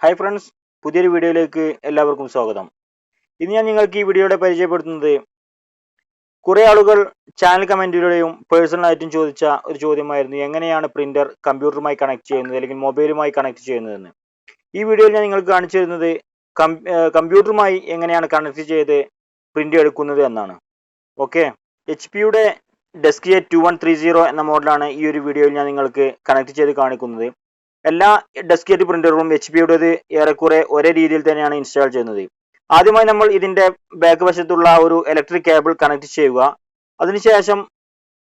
Hi friends, പുതിയൊരു വീഡിയോയിലേക്ക് എല്ലാവർക്കും സ്വാഗതം. ഇന്ന് ഞാൻ നിങ്ങൾക്ക് ഈ വീഡിയോയുടെ പരിചയപ്പെടുത്തുന്നത് കുറേ ആളുകൾ ചാനൽ കമൻറ്റിലൂടെയും പേഴ്സണലായിട്ടും ചോദിച്ച ഒരു ചോദ്യമായിരുന്നു, എങ്ങനെയാണ് പ്രിൻ്റർ കമ്പ്യൂട്ടറുമായി കണക്ട് ചെയ്യുന്നത് അല്ലെങ്കിൽ മൊബൈലുമായി കണക്ട് ചെയ്യുന്നതെന്ന്. ഈ വീഡിയോയിൽ ഞാൻ നിങ്ങൾക്ക് കാണിച്ചു തരുന്നത് കമ്പ്യൂട്ടറുമായി എങ്ങനെയാണ് കണക്ട് ചെയ്ത് പ്രിൻ്റ് എടുക്കുന്നത് എന്നാണ്. ഓക്കെ, HP-യുടെ ഡെസ്ക്ജെറ്റ് 2130 എന്ന മോഡലാണ് ഈ ഒരു വീഡിയോയിൽ ഞാൻ നിങ്ങൾക്ക് കണക്ട് ചെയ്ത് കാണിക്കുന്നത്. എല്ലാ ഡെസ്ക്ജെറ്റ് പ്രിന്ററുകളും HP-യുടേത് ഏറെക്കുറെ ഒരേ രീതിയിൽ തന്നെയാണ് ഇൻസ്റ്റാൾ ചെയ്യുന്നത്. ആദ്യമായി നമ്മൾ ഇതിന്റെ ബാക്ക് വശത്തുള്ള ഒരു ഇലക്ട്രിക് കേബിൾ കണക്ട് ചെയ്യുക. അതിനുശേഷം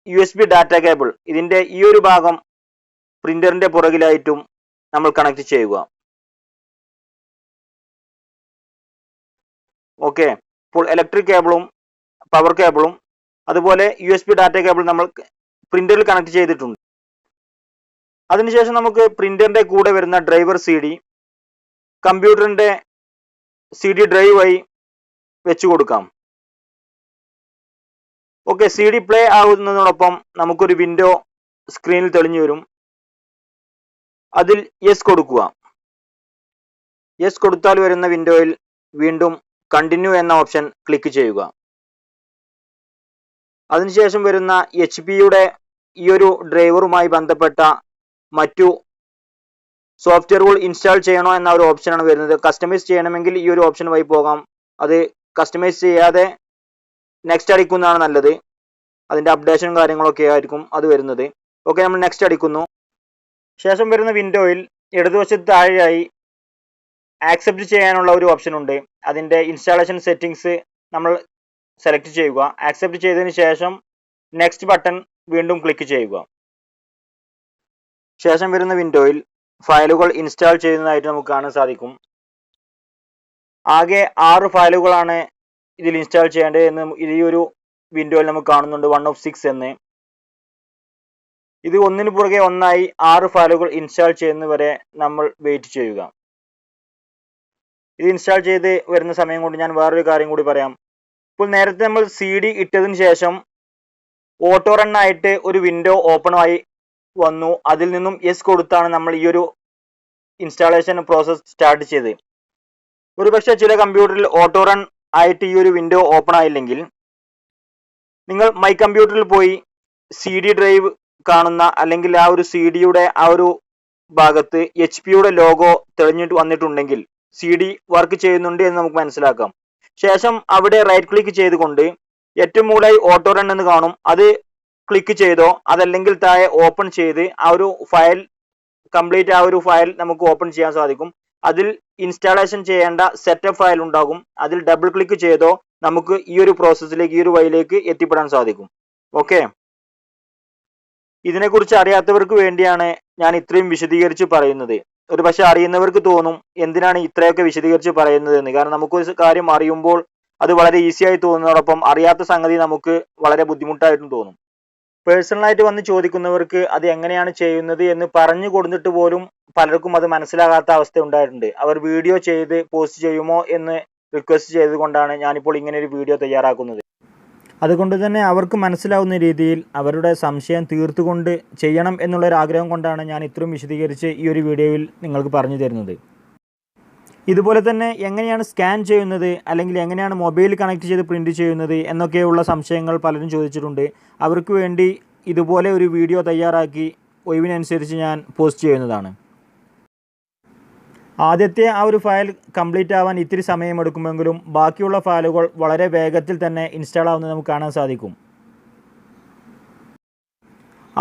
USB ഡാറ്റ കേബിൾ ഇതിന്റെ ഈ ഒരു ഭാഗം പ്രിന്ററിന്റെ പുറകിലായിട്ടും നമ്മൾ കണക്ട് ചെയ്യുക. ഓക്കെ, ഇപ്പോൾ ഇലക്ട്രിക് കേബിളും പവർ കേബിളും അതുപോലെ USB ഡാറ്റ കേബിൾ നമ്മൾ പ്രിന്ററിൽ കണക്ട് ചെയ്തിട്ടുണ്ട്. അതിനുശേഷം നമുക്ക് പ്രിന്ററിന്റെ കൂടെ വരുന്ന ഡ്രൈവർ CD കമ്പ്യൂട്ടറിന്റെ CD ഡ്രൈവ് ആയി വെച്ചു കൊടുക്കാം. ഓക്കെ, CD പ്ലേ ആകുന്നതിനോടൊപ്പം നമുക്കൊരു വിൻഡോ സ്ക്രീനിൽ തെളിഞ്ഞു വരും. അതിൽ യെസ് കൊടുക്കുക. യെസ് കൊടുത്താൽ വരുന്ന വിൻഡോയിൽ വീണ്ടും കണ്ടിന്യൂ എന്ന ഓപ്ഷൻ ക്ലിക്ക് ചെയ്യുക. അതിനുശേഷം വരുന്ന HP-യുടെ ഈ ഒരു ഡ്രൈവറുമായി ബന്ധപ്പെട്ട മറ്റു സോഫ്റ്റ്വെയറുകൾ ഇൻസ്റ്റാൾ ചെയ്യണോ എന്ന ഒരു ഓപ്ഷനാണ് വരുന്നത്. കസ്റ്റമൈസ് ചെയ്യണമെങ്കിൽ ഈ ഒരു ഓപ്ഷൻ വഴി പോകാം. അത് കസ്റ്റമൈസ് ചെയ്യാതെ നെക്സ്റ്റ് അടിക്കുന്നതാണ് നല്ലത്. അതിൻ്റെ അപ്ഡേഷനും കാര്യങ്ങളൊക്കെ ആയിരിക്കും അത് വരുന്നത്. ഓക്കെ, നമ്മൾ നെക്സ്റ്റ് അടിക്കുന്നു. ശേഷം വരുന്ന വിൻഡോയിൽ ഇടതുവശത്ത് താഴെയായി ആക്സെപ്റ്റ് ചെയ്യാനുള്ള ഒരു ഓപ്ഷൻ ഉണ്ട്. അതിൻ്റെ ഇൻസ്റ്റാളേഷൻ സെറ്റിംഗ്സ് നമ്മൾ സെലക്ട് ചെയ്യുക. ആക്സെപ്റ്റ് ചെയ്തതിന് ശേഷം നെക്സ്റ്റ് ബട്ടൺ വീണ്ടും ക്ലിക്ക് ചെയ്യുക. ശേഷം വരുന്ന വിൻഡോയിൽ ഫയലുകൾ ഇൻസ്റ്റാൾ ചെയ്യുന്നതായിട്ട് നമുക്ക് കാണാൻ സാധിക്കും. ആകെ 6 ഫയലുകളാണ് ഇതിൽ ഇൻസ്റ്റാൾ ചെയ്യേണ്ടത് എന്ന് ഈ ഒരു വിൻഡോയിൽ നമുക്ക് കാണുന്നുണ്ട്, 1 of 6 എന്ന്. ഇത് ഒന്നിനു പുറകെ ഒന്നായി 6 ഫയലുകൾ ഇൻസ്റ്റാൾ ചെയ്യുന്നവരെ നമ്മൾ വെയിറ്റ് ചെയ്യുക. ഇത് ഇൻസ്റ്റാൾ ചെയ്ത് വരുന്ന സമയം കൊണ്ട് ഞാൻ വേറൊരു കാര്യം കൂടി പറയാം. ഇപ്പോൾ നേരത്തെ നമ്മൾ CD ഇട്ടതിന് ശേഷം ഓട്ടോ റൺ ആയിട്ട് ഒരു വിൻഡോ ഓപ്പൺ ആയി വന്നു. അതിൽ നിന്നും യെസ് കൊടുത്താണ് നമ്മൾ ഈ ഒരു ഇൻസ്റ്റാളേഷൻ പ്രോസസ് സ്റ്റാർട്ട് ചെയ്തത്. ഒരുപക്ഷെ ചില കമ്പ്യൂട്ടറിൽ ഓട്ടോ റൺ ആയിട്ട് ഈ ഒരു വിൻഡോ ഓപ്പൺ ആയില്ലെങ്കിൽ നിങ്ങൾ മൈ കമ്പ്യൂട്ടറിൽ പോയി CD ഡ്രൈവ് കാണുന്ന അല്ലെങ്കിൽ ആ ഒരു CD-യുടെ ആ ഒരു ഭാഗത്ത് HP-യുടെ ലോഗോ തെളിഞ്ഞിട്ട് വന്നിട്ടുണ്ടെങ്കിൽ CD വർക്ക് ചെയ്യുന്നുണ്ട് എന്ന് നമുക്ക് മനസ്സിലാക്കാം. ശേഷം അവിടെ റൈറ്റ് ക്ലിക്ക് ചെയ്തുകൊണ്ട് ഏറ്റവും മുകളിലായി ഓട്ടോ റൺ എന്ന് കാണും, അത് ക്ലിക്ക് ചെയ്തോ അതല്ലെങ്കിൽ താഴെ ഓപ്പൺ ചെയ്ത് ആ ഒരു ഫയൽ കംപ്ലീറ്റ് ആ ഒരു ഫയൽ നമുക്ക് ഓപ്പൺ ചെയ്യാൻ സാധിക്കും. അതിൽ ഇൻസ്റ്റാളേഷൻ ചെയ്യേണ്ട സെറ്റപ്പ് ഫയൽ ഉണ്ടാകും. അതിൽ ഡബിൾ ക്ലിക്ക് ചെയ്തോ നമുക്ക് ഈ ഒരു പ്രോസസ്സിലേക്ക് ഈ ഒരു വഴിയിലേക്ക് എത്തിപ്പെടാൻ സാധിക്കും. ഓക്കെ, ഇതിനെക്കുറിച്ച് അറിയാത്തവർക്ക് വേണ്ടിയാണ് ഞാൻ ഇത്രയും വിശദീകരിച്ച് പറയുന്നത്. ഒരു പക്ഷെ അറിയുന്നവർക്ക് തോന്നും എന്തിനാണ് ഇത്രയൊക്കെ വിശദീകരിച്ച് പറയുന്നത് എന്ന്. കാരണം നമുക്കൊരു കാര്യം അറിയുമ്പോൾ അത് വളരെ ഈസിയായി തോന്നുന്നതോടൊപ്പം അറിയാത്ത സംഗതി നമുക്ക് വളരെ ബുദ്ധിമുട്ടായിട്ടും തോന്നും. പേഴ്സണലായിട്ട് വന്ന് ചോദിക്കുന്നവർക്ക് അത് എങ്ങനെയാണ് ചെയ്യുന്നത് എന്ന് പറഞ്ഞു കൊടുത്തിട്ട് പോലും പലർക്കും അത് മനസ്സിലാകാത്ത അവസ്ഥ ഉണ്ടായിട്ടുണ്ട്. അവർ വീഡിയോ ചെയ്ത് പോസ്റ്റ് ചെയ്യുമോ എന്ന് റിക്വസ്റ്റ് ചെയ്തുകൊണ്ടാണ് ഞാനിപ്പോൾ ഇങ്ങനെ ഒരു വീഡിയോ തയ്യാറാക്കുന്നത്. അതുകൊണ്ട് തന്നെ അവർക്ക് മനസ്സിലാവുന്ന രീതിയിൽ അവരുടെ സംശയം തീർത്തുകൊണ്ട് ചെയ്യണം എന്നുള്ളൊരു ആഗ്രഹം കൊണ്ടാണ് ഞാൻ ഇത്രയും വിശദീകരിച്ച് ഈ ഒരു വീഡിയോയിൽ നിങ്ങൾക്ക് പറഞ്ഞു തരുന്നത്. ഇതുപോലെ തന്നെ എങ്ങനെയാണ് സ്കാൻ ചെയ്യുന്നത് അല്ലെങ്കിൽ എങ്ങനെയാണ് മൊബൈൽ കണക്ട് ചെയ്ത് പ്രിൻറ്റ് ചെയ്യുന്നത് എന്നൊക്കെയുള്ള സംശയങ്ങൾ പലരും ചോദിച്ചിട്ടുണ്ട്. അവർക്ക് വേണ്ടി ഇതുപോലെ ഒരു വീഡിയോ തയ്യാറാക്കി ഒഴിവിനനുസരിച്ച് ഞാൻ പോസ്റ്റ് ചെയ്യുന്നതാണ്. ആദ്യത്തെ ആ ഒരു ഫയൽ കംപ്ലീറ്റ് ആവാൻ ഇത്തിരി സമയമെടുക്കുമെങ്കിലും ബാക്കിയുള്ള ഫയലുകൾ വളരെ വേഗത്തിൽ തന്നെ ഇൻസ്റ്റാൾ ആവുന്നത് നമുക്ക് കാണാൻ സാധിക്കും.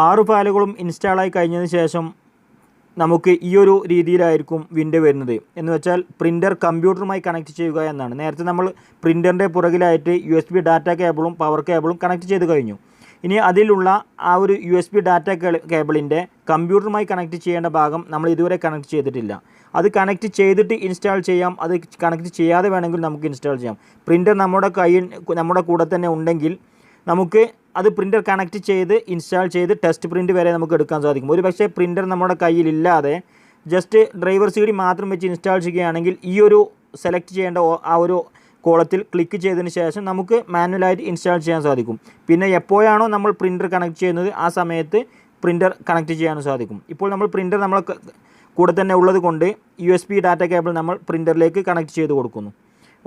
6 ഫയലുകളും ഇൻസ്റ്റാളായി കഴിഞ്ഞതിന് ശേഷം നമുക്ക് ഈ ഒരു രീതിയിലായിരിക്കും വിൻഡോ വരുന്നത്. എന്ന് വെച്ചാൽ പ്രിൻ്റർ കമ്പ്യൂട്ടറുമായി കണക്ട് ചെയ്യുക എന്നാണ്. നേരത്തെ നമ്മൾ പ്രിൻ്ററിൻ്റെ പുറകിലായിട്ട് USB ഡാറ്റ കേബിളും പവർ കേബിളും കണക്ട് ചെയ്ത് കഴിഞ്ഞു. ഇനി അതിലുള്ള ആ ഒരു USB ഡാറ്റ കേബിളിൻ്റെ കമ്പ്യൂട്ടറുമായി കണക്ട് ചെയ്യേണ്ട ഭാഗം നമ്മൾ ഇതുവരെ കണക്ട് ചെയ്തിട്ടില്ല. അത് കണക്ട് ചെയ്തിട്ട് ഇൻസ്റ്റാൾ ചെയ്യാം, അത് കണക്ട് ചെയ്യാതെ വേണമെങ്കിൽ നമുക്ക് ഇൻസ്റ്റാൾ ചെയ്യാം. പ്രിൻ്റർ നമ്മുടെ കൂടെ തന്നെ ഉണ്ടെങ്കിൽ നമുക്ക് അത് പ്രിൻ്റർ കണക്ട് ചെയ്ത് ഇൻസ്റ്റാൾ ചെയ്ത് ടെസ്റ്റ് പ്രിൻ്റ് വരെ നമുക്ക് എടുക്കാൻ സാധിക്കും. ഒരു പക്ഷേ പ്രിൻ്റർ നമ്മുടെ കയ്യിലില്ലാതെ ജസ്റ്റ് ഡ്രൈവർ CD മാത്രം വെച്ച് ഇൻസ്റ്റാൾ ചെയ്യുകയാണെങ്കിൽ ഈ ഒരു സെലക്ട് ചെയ്യേണ്ട ആ ഒരു കോളത്തിൽ ക്ലിക്ക് ചെയ്തതിന് ശേഷം നമുക്ക് മാനുവലായിട്ട് ഇൻസ്റ്റാൾ ചെയ്യാൻ സാധിക്കും. പിന്നെ എപ്പോഴാണോ നമ്മൾ പ്രിൻ്റർ കണക്ട് ചെയ്യുന്നത് ആ സമയത്ത് പ്രിൻ്റർ കണക്ട് ചെയ്യാൻ സാധിക്കും. ഇപ്പോൾ നമ്മൾ പ്രിൻ്റർ കൂടെ തന്നെ ഉള്ളത് കൊണ്ട് USB ഡാറ്റ കേബിൾ നമ്മൾ പ്രിൻ്ററിലേക്ക് കണക്ട് ചെയ്ത് കൊടുക്കുന്നു.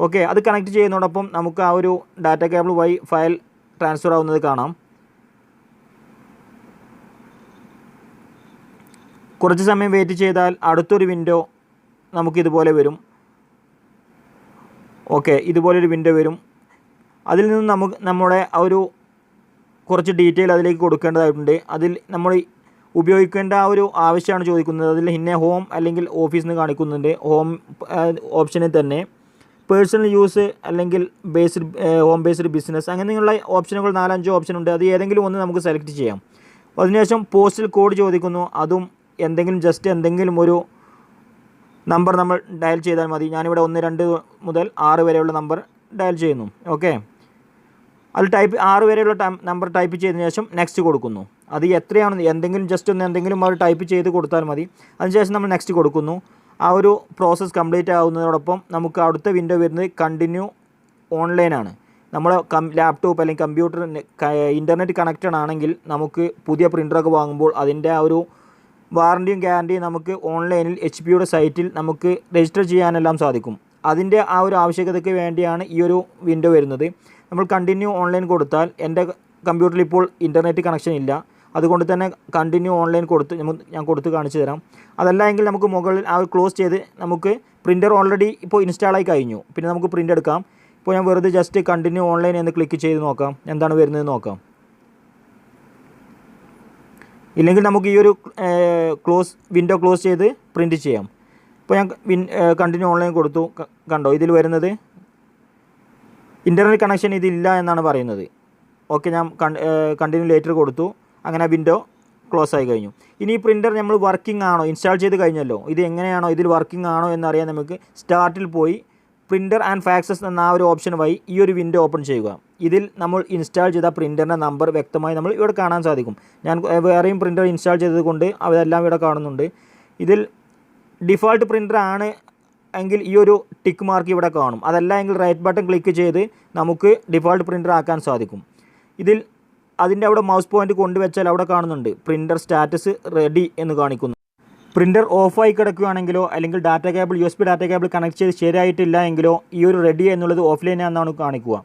ഓക്കെ, അത് കണക്ട് ചെയ്യുന്നതോടൊപ്പം നമുക്ക് ആ ഒരു ഡാറ്റ കേബിൾ വഴി ഫയൽ ട്രാൻസ്ഫർ ആവുന്നത് കാണാം. കുറച്ച് സമയം വെയിറ്റ് ചെയ്താൽ അടുത്തൊരു വിൻഡോ നമുക്കിതുപോലെ വരും. ഓക്കെ, ഇതുപോലൊരു വിൻഡോ വരും. അതിൽ നിന്ന് നമ്മുടെ ആ ഒരു കുറച്ച് ഡീറ്റെയിൽ അതിലേക്ക് കൊടുക്കേണ്ടതായിട്ടുണ്ട്. അതിൽ നമ്മൾ ഉപയോഗിക്കേണ്ട ആ ഒരു ആവശ്യമാണ് ചോദിക്കുന്നത്. അതിൽ ഇന്ന ഹോം അല്ലെങ്കിൽ ഓഫീസ് എന്ന് കാണിക്കുന്നുണ്ട്. ഹോം ഓപ്ഷനിൽ തന്നെ പേഴ്സണൽ യൂസ് അല്ലെങ്കിൽ ഹോം ബേസ്ഡ് ബിസിനസ് അങ്ങനെയുള്ള ഓപ്ഷനുകൾ 4-5 ഓപ്ഷൻ ഉണ്ട്. അത് ഏതെങ്കിലും ഒന്ന് നമുക്ക് സെലക്ട് ചെയ്യാം. അതിനുശേഷം പോസ്റ്റൽ കോഡ് ചോദിക്കുന്നു. അതും എന്തെങ്കിലും ഒരു നമ്പർ നമ്മൾ ഡയൽ ചെയ്താൽ മതി. ഞാനിവിടെ 1, 2 മുതൽ 6 വരെയുള്ള നമ്പർ ഡയൽ ചെയ്യുന്നു. ഓക്കെ, അത് 6 വരെയുള്ള നമ്പർ ടൈപ്പ് ചെയ്തതിന് ശേഷം നെക്സ്റ്റ് കൊടുക്കുന്നു. അത് എത്രയാണ് എന്തെങ്കിലും അത് ടൈപ്പ് ചെയ്ത് കൊടുത്താൽ മതി. അതിനുശേഷം നമ്മൾ നെക്സ്റ്റ് കൊടുക്കുന്നു. ആ ഒരു പ്രോസസ്സ് കംപ്ലീറ്റ് ആവുന്നതോടൊപ്പം നമുക്ക് അടുത്ത വിൻഡോ വരുന്നത് കണ്ടിന്യൂ ഓൺലൈനാണ്. നമ്മുടെ ലാപ്ടോപ്പ് അല്ലെങ്കിൽ കമ്പ്യൂട്ടർ ഇൻ്റർനെറ്റ് കണക്റ്റഡ് ആണെങ്കിൽ നമുക്ക് പുതിയ പ്രിൻ്ററൊക്കെ വാങ്ങുമ്പോൾ അതിൻ്റെ ആ ഒരു വാറണ്ടിയും ഗ്യാരണ്ടിയും നമുക്ക് ഓൺലൈനിൽ HP സൈറ്റിൽ നമുക്ക് രജിസ്റ്റർ ചെയ്യാനെല്ലാം സാധിക്കും. അതിൻ്റെ ആ ഒരു ആവശ്യകതയ്ക്ക് വേണ്ടിയാണ് ഈ ഒരു വിൻഡോ വരുന്നത്. നമ്മൾ കണ്ടിന്യൂ ഓൺലൈൻ കൊടുത്താൽ എൻ്റെ കമ്പ്യൂട്ടറിൽ ഇപ്പോൾ ഇൻ്റർനെറ്റ് കണക്ഷൻ ഇല്ല. അതുകൊണ്ട് തന്നെ കണ്ടിന്യൂ ഓൺലൈൻ ഞാൻ കൊടുത്ത് കാണിച്ചു തരാം. അതല്ല എങ്കിൽ നമുക്ക് മുകളിൽ ആ ക്ലോസ് ചെയ്ത് നമുക്ക് പ്രിൻ്റർ ഓൾറെഡി ഇപ്പോൾ ഇൻസ്റ്റാളായി കഴിഞ്ഞു. പിന്നെ നമുക്ക് പ്രിൻ്റ് എടുക്കാം. ഇപ്പോൾ ഞാൻ വെറുതെ ജസ്റ്റ് കണ്ടിന്യൂ ഓൺലൈൻ എന്ന് ക്ലിക്ക് ചെയ്ത് നോക്കാം എന്താണ് വരുന്നത് നോക്കാം. ഇല്ലെങ്കിൽ നമുക്ക് ഈ ഒരു വിൻഡോ ക്ലോസ് ചെയ്ത് പ്രിൻറ്റ് ചെയ്യാം. ഇപ്പോൾ ഞാൻ കണ്ടിന്യൂ ഓൺലൈൻ കൊടുത്തു. കണ്ടോ, ഇതിൽ വരുന്നത് ഇൻ്റർനെറ്റ് കണക്ഷൻ ഇതില്ല എന്നാണ് പറയുന്നത്. ഓക്കെ, ഞാൻ കണ്ടിന്യൂ ലേറ്റർ കൊടുത്തു. അങ്ങനെ വിൻഡോ ക്ലോസ് ആയി കഴിഞ്ഞു. ഇനി ഈ പ്രിൻ്റർ നമ്മൾ വർക്കിംഗ് ആണോ, ഇൻസ്റ്റാൾ ചെയ്ത് കഴിഞ്ഞല്ലോ, ഇത് എങ്ങനെയാണോ ഇതിൽ വർക്കിംഗ് ആണോ എന്നറിയാൻ നമുക്ക് സ്റ്റാർട്ടിൽ പോയി പ്രിൻ്റർ ആൻഡ് ഫാക്സസ് എന്ന ആ ഒരു ഓപ്ഷൻ വഴി ഈ ഒരു വിൻഡോ ഓപ്പൺ ചെയ്യുക. ഇതിൽ നമ്മൾ ഇൻസ്റ്റാൾ ചെയ്ത പ്രിൻ്ററിൻ്റെ നമ്പർ വ്യക്തമായി നമ്മൾ ഇവിടെ കാണാൻ സാധിക്കും. ഞാൻ വേറെയും പ്രിൻ്റർ ഇൻസ്റ്റാൾ ചെയ്തത് കൊണ്ട് അതെല്ലാം ഇവിടെ കാണുന്നുണ്ട്. ഇതിൽ ഡിഫോൾട്ട് പ്രിൻ്റർ ആണ് എങ്കിൽ ഈ ഒരു ടിക്ക് മാർക്ക് ഇവിടെ കാണും. അതല്ല എങ്കിൽ റൈറ്റ് ബട്ടൺ ക്ലിക്ക് ചെയ്ത് നമുക്ക് ഡിഫോൾട്ട് പ്രിൻ്റർ ആക്കാൻ സാധിക്കും. ഇതിൽ അതിൻ്റെ അവിടെ മൗസ് പോയിൻ്റ് കൊണ്ടുവച്ചാൽ അവിടെ കാണുന്നുണ്ട് പ്രിൻ്റർ സ്റ്റാറ്റസ് റെഡി എന്ന് കാണിക്കുന്നു. പ്രിൻ്റർ ഓഫായി കിടക്കുകയാണെങ്കിലോ അല്ലെങ്കിൽ data cable USB data cable connect ചെയ്ത് ശരിയായിട്ടില്ല എങ്കിലോ ഈ ഒരു റെഡി എന്നുള്ളത് ഓഫ്ലൈനാണെന്നാണ് കാണിക്കുക.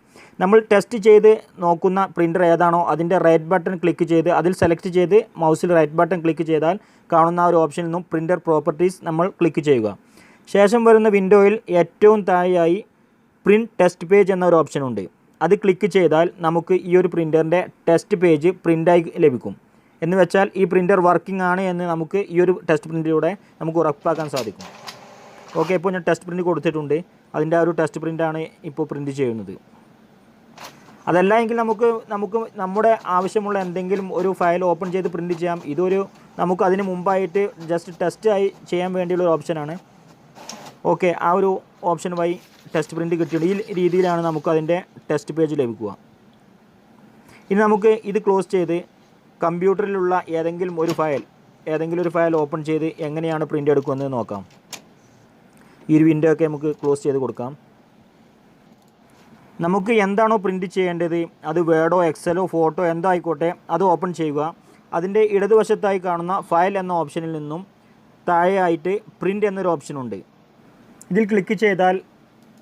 നമ്മൾ ടെസ്റ്റ് ചെയ്ത് നോക്കുന്ന പ്രിൻ്റർ ഏതാണോ അതിൻ്റെ റൈറ്റ് ബട്ടൺ ക്ലിക്ക് ചെയ്ത് അതിൽ സെലക്ട് ചെയ്ത് മൗസിൽ റൈറ്റ് ബട്ടൺ ക്ലിക്ക് ചെയ്താൽ കാണുന്ന ഒരു ഓപ്ഷനിൽ നിന്നും പ്രിൻ്റർ പ്രോപ്പർട്ടീസ് നമ്മൾ ക്ലിക്ക് ചെയ്യുക. ശേഷം വരുന്ന വിൻഡോയിൽ ഏറ്റവും താഴെയായി പ്രിൻറ്റ് ടെസ്റ്റ് പേജ് എന്ന ഒരു ഓപ്ഷൻ ഉണ്ട്. അത് ക്ലിക്ക് ചെയ്താൽ നമുക്ക് ഈ ഒരു പ്രിൻ്ററിൻ്റെ ടെസ്റ്റ് പേജ് പ്രിൻ്റായി ലഭിക്കും. എന്ന് വെച്ചാൽ ഈ പ്രിൻ്റർ വർക്കിംഗ് ആണ് എന്ന് നമുക്ക് ഈ ഒരു ടെസ്റ്റ് പ്രിൻ്റിലൂടെ നമുക്ക് ഉറപ്പാക്കാൻ സാധിക്കും. ഓക്കെ, ഇപ്പോൾ ഞാൻ ടെസ്റ്റ് പ്രിൻ്റ് കൊടുത്തിട്ടുണ്ട്. അതിൻ്റെ ആ ഒരു ടെസ്റ്റ് പ്രിൻ്റാണ് ഇപ്പോൾ പ്രിൻ്റ് ചെയ്യുന്നത്. അതല്ല എങ്കിൽ നമുക്ക് നമ്മുടെ ആവശ്യമുള്ള എന്തെങ്കിലും ഒരു ഫയൽ ഓപ്പൺ ചെയ്ത് പ്രിൻ്റ് ചെയ്യാം. നമുക്ക് അതിന് മുമ്പായിട്ട് ജസ്റ്റ് ടെസ്റ്റായി ചെയ്യാൻ വേണ്ടിയുള്ള ഒരു ഓപ്ഷനാണ്. ഓക്കെ, ആ ഒരു ഓപ്ഷൻ വഴി ടെസ്റ്റ് പ്രിൻ്റ് കിട്ടിയിട്ട് ഈ രീതിയിലാണ് നമുക്ക് അതിൻ്റെ ടെസ്റ്റ് പേജ് ലഭിക്കുക. ഇനി നമുക്ക് ഇത് ക്ലോസ് ചെയ്ത് കമ്പ്യൂട്ടറിലുള്ള ഏതെങ്കിലും ഒരു ഫയൽ ഓപ്പൺ ചെയ്ത് എങ്ങനെയാണ് പ്രിൻ്റ് എടുക്കുന്നത് നോക്കാം. ഈ ഒരു വിൻഡോ ഒക്കെ നമുക്ക് ക്ലോസ് ചെയ്ത് കൊടുക്കാം. നമുക്ക് എന്താണോ പ്രിൻ്റ് ചെയ്യേണ്ടത്, അത് വേർഡോ എക്സലോ ഫോട്ടോ എന്തോ ആയിക്കോട്ടെ, അത് ഓപ്പൺ ചെയ്യുക. അതിൻ്റെ ഇടതുവശത്തായി കാണുന്ന ഫയൽ എന്ന ഓപ്ഷനിൽ നിന്നും താഴെയായിട്ട് പ്രിൻ്റ് എന്നൊരു ഓപ്ഷനുണ്ട്. ഇതിൽ ക്ലിക്ക് ചെയ്താൽ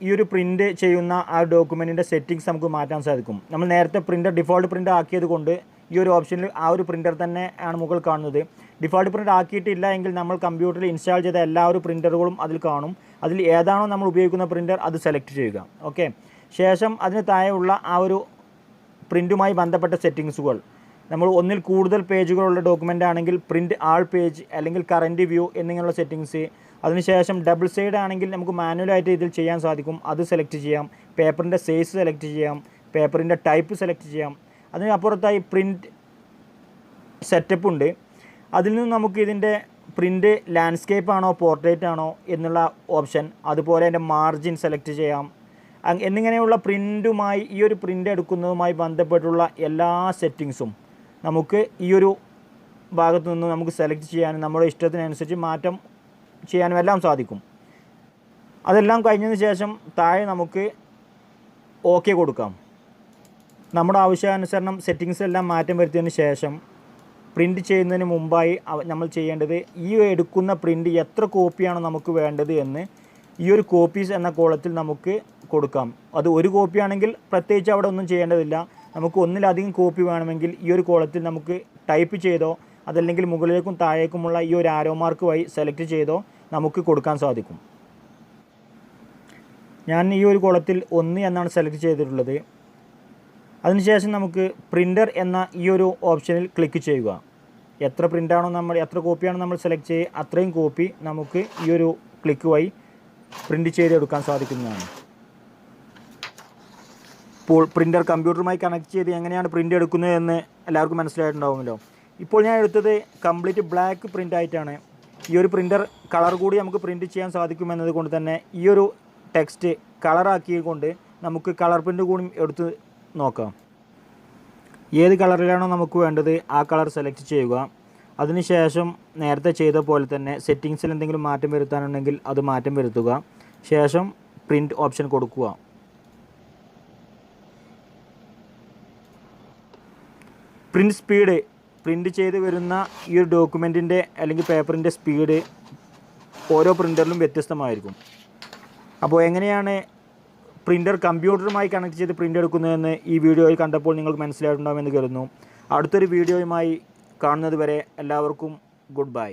ഈ ഒരു പ്രിൻ്റ് ചെയ്യുന്ന ആ ഡോക്യുമെൻറ്റിൻ്റെ സെറ്റിങ്സ് നമുക്ക് മാറ്റാൻ സാധിക്കും. നമ്മൾ നേരത്തെ ഡിഫോൾട്ട് പ്രിൻ്റ് ആക്കിയത് കൊണ്ട് ഈ ഒരു ഓപ്ഷനിൽ ആ ഒരു പ്രിൻ്റർ തന്നെ ആണ് മുകളിൽ കാണുന്നത്. ഡിഫോൾട്ട് പ്രിൻ്റ് ആക്കിയിട്ടില്ല എങ്കിൽ നമ്മൾ കമ്പ്യൂട്ടറിൽ ഇൻസ്റ്റാൾ ചെയ്ത എല്ലാ ഒരു പ്രിൻ്ററുകളും അതിൽ കാണും. അതിൽ ഏതാണോ നമ്മൾ ഉപയോഗിക്കുന്ന പ്രിൻ്റർ അത് സെലക്ട് ചെയ്യുക. ഓക്കെ, ശേഷം അതിന് താഴെയുള്ള ആ ഒരു പ്രിൻ്റുമായി ബന്ധപ്പെട്ട സെറ്റിങ്സുകൾ നമ്മൾ ഒന്നിൽ കൂടുതൽ പേജുകളുള്ള ഡോക്യുമെൻ്റ് ആണെങ്കിൽ പ്രിൻ്റ് ആൾ പേജ് അല്ലെങ്കിൽ കറൻറ്റ് വ്യൂ എന്നിങ്ങനെയുള്ള സെറ്റിങ്സ്. അതിനുശേഷം ഡബിൾ സൈഡ് ആണെങ്കിൽ നമുക്ക് മാനുവലായിട്ട് ഇതിൽ ചെയ്യാൻ സാധിക്കും. അത് സെലക്ട് ചെയ്യാം. പേപ്പറിൻ്റെ സൈസ് സെലക്ട് ചെയ്യാം. പേപ്പറിൻ്റെ ടൈപ്പ് സെലക്ട് ചെയ്യാം. അതിനപ്പുറത്തായി പ്രിൻ്റ് സെറ്റപ്പ് ഉണ്ട്. അതിൽ നിന്ന് നമുക്ക് ഇതിൻ്റെ പ്രിൻ്റ് ലാൻഡ്സ്കേപ്പ് ആണോ പോർട്രേറ്റ് ആണോ എന്നുള്ള ഓപ്ഷൻ, അതുപോലെ അതിൻ്റെ മാർജിൻ സെലക്ട് ചെയ്യാം. എന്നിങ്ങനെയുള്ള പ്രിൻ്റുമായി ഈ ഒരു പ്രിൻ്റ് എടുക്കുന്നതുമായി ബന്ധപ്പെട്ടുള്ള എല്ലാ സെറ്റിങ്സും നമുക്ക് ഈ ഒരു ഭാഗത്തു നിന്ന് നമുക്ക് സെലക്ട് ചെയ്യാനും നമ്മുടെ ഇഷ്ടത്തിനനുസരിച്ച് മാറ്റം ചെയ്യാനും എല്ലാം സാധിക്കും. അതെല്ലാം കഴിഞ്ഞതിന് ശേഷം താഴെ നമുക്ക് ഓക്കെ കൊടുക്കാം. നമ്മുടെ ആവശ്യാനുസരണം സെറ്റിങ്സ് എല്ലാം മാറ്റം വരുത്തിയതിന് ശേഷം പ്രിൻറ്റ് ചെയ്യുന്നതിന് മുമ്പായി നമ്മൾ ചെയ്യേണ്ടത് ഈ എടുക്കുന്ന പ്രിൻറ്റ് എത്ര കോപ്പിയാണ് നമുക്ക് വേണ്ടത് എന്ന് ഈ ഒരു കോപ്പീസ് എന്ന കോളത്തിൽ നമുക്ക് കൊടുക്കാം. അത് ഒരു കോപ്പി ആണെങ്കിൽ പ്രത്യേകിച്ച് അവിടെ ഒന്നും ചെയ്യേണ്ടതില്ല. നമുക്ക് ഒന്നിലധികം കോപ്പി വേണമെങ്കിൽ ഈ ഒരു കോളത്തിൽ നമുക്ക് ടൈപ്പ് ചെയ്തോ അതല്ലെങ്കിൽ മുകളിലേക്കും താഴേക്കുമുള്ള ഈ ഒരു ആരോ മാർക്ക് വഴി സെലക്ട് ചെയ്തോ നമുക്ക് കൊടുക്കാൻ സാധിക്കും. ഞാൻ ഈ ഒരു കോളത്തിൽ 1 എന്നാണ് സെലക്ട് ചെയ്തിട്ടുള്ളത്. അതിനുശേഷം നമുക്ക് പ്രിൻ്റർ എന്ന ഈ ഒരു ഓപ്ഷനിൽ ക്ലിക്ക് ചെയ്യുക. എത്ര കോപ്പിയാണോ നമ്മൾ സെലക്ട് ചെയ്യുക അത്രയും കോപ്പി നമുക്ക് ഈ ഒരു ക്ലിക്ക് വഴി പ്രിൻറ്റ് ചെയ്തെടുക്കാൻ സാധിക്കുന്നതാണ്. ഇപ്പോൾ പ്രിൻ്റർ കമ്പ്യൂട്ടറുമായി കണക്ട് ചെയ്ത് എങ്ങനെയാണ് പ്രിൻ്റ് എടുക്കുന്നത് എന്ന് എല്ലാവർക്കും മനസ്സിലായിട്ടുണ്ടാവുമല്ലോ. ഇപ്പോൾ ഞാൻ എടുത്തത് കംപ്ലീറ്റ് ബ്ലാക്ക് പ്രിൻ്റ് ആയിട്ടാണ്. ഈ ഒരു പ്രിൻ്റർ കളർ കൂടി നമുക്ക് പ്രിൻറ്റ് ചെയ്യാൻ സാധിക്കുമെന്നത് കൊണ്ട് തന്നെ ഈ ഒരു ടെക്സ്റ്റ് കളറാക്കിക്കൊണ്ട് നമുക്ക് കളർ പ്രിൻ്റ് കൂടി എടുത്ത് നോക്കാം. ഏത് കളറിലാണോ നമുക്ക് വേണ്ടത് ആ കളർ സെലക്ട് ചെയ്യുക. അതിനുശേഷം നേരത്തെ ചെയ്ത പോലെ തന്നെ സെറ്റിങ്സിൽ എന്തെങ്കിലും മാറ്റം വരുത്താനുണ്ടെങ്കിൽ അത് മാറ്റം വരുത്തുക. ശേഷം പ്രിൻ്റ് ഓപ്ഷൻ കൊടുക്കുക. പ്രിൻ്റ് സ്പീഡ്, പ്രിൻ്റ് ചെയ്ത് വരുന്ന ഈ ഒരു ഡോക്യുമെൻറ്റിൻ്റെ അല്ലെങ്കിൽ പേപ്പറിൻ്റെ സ്പീഡ് ഓരോ പ്രിൻ്ററിലും വ്യത്യസ്തമായിരിക്കും. അപ്പോൾ എങ്ങനെയാണ് പ്രിൻ്റർ കമ്പ്യൂട്ടറുമായി കണക്ട് ചെയ്ത് പ്രിൻ്റ് എടുക്കുന്നതെന്ന് ഈ വീഡിയോയിൽ കണ്ടപ്പോൾ നിങ്ങൾക്ക് മനസ്സിലായിട്ടുണ്ടാകുമെന്ന് കരുതുന്നു. അടുത്തൊരു വീഡിയോയുമായി കാണുന്നത് വരെ എല്ലാവർക്കും ഗുഡ് ബൈ.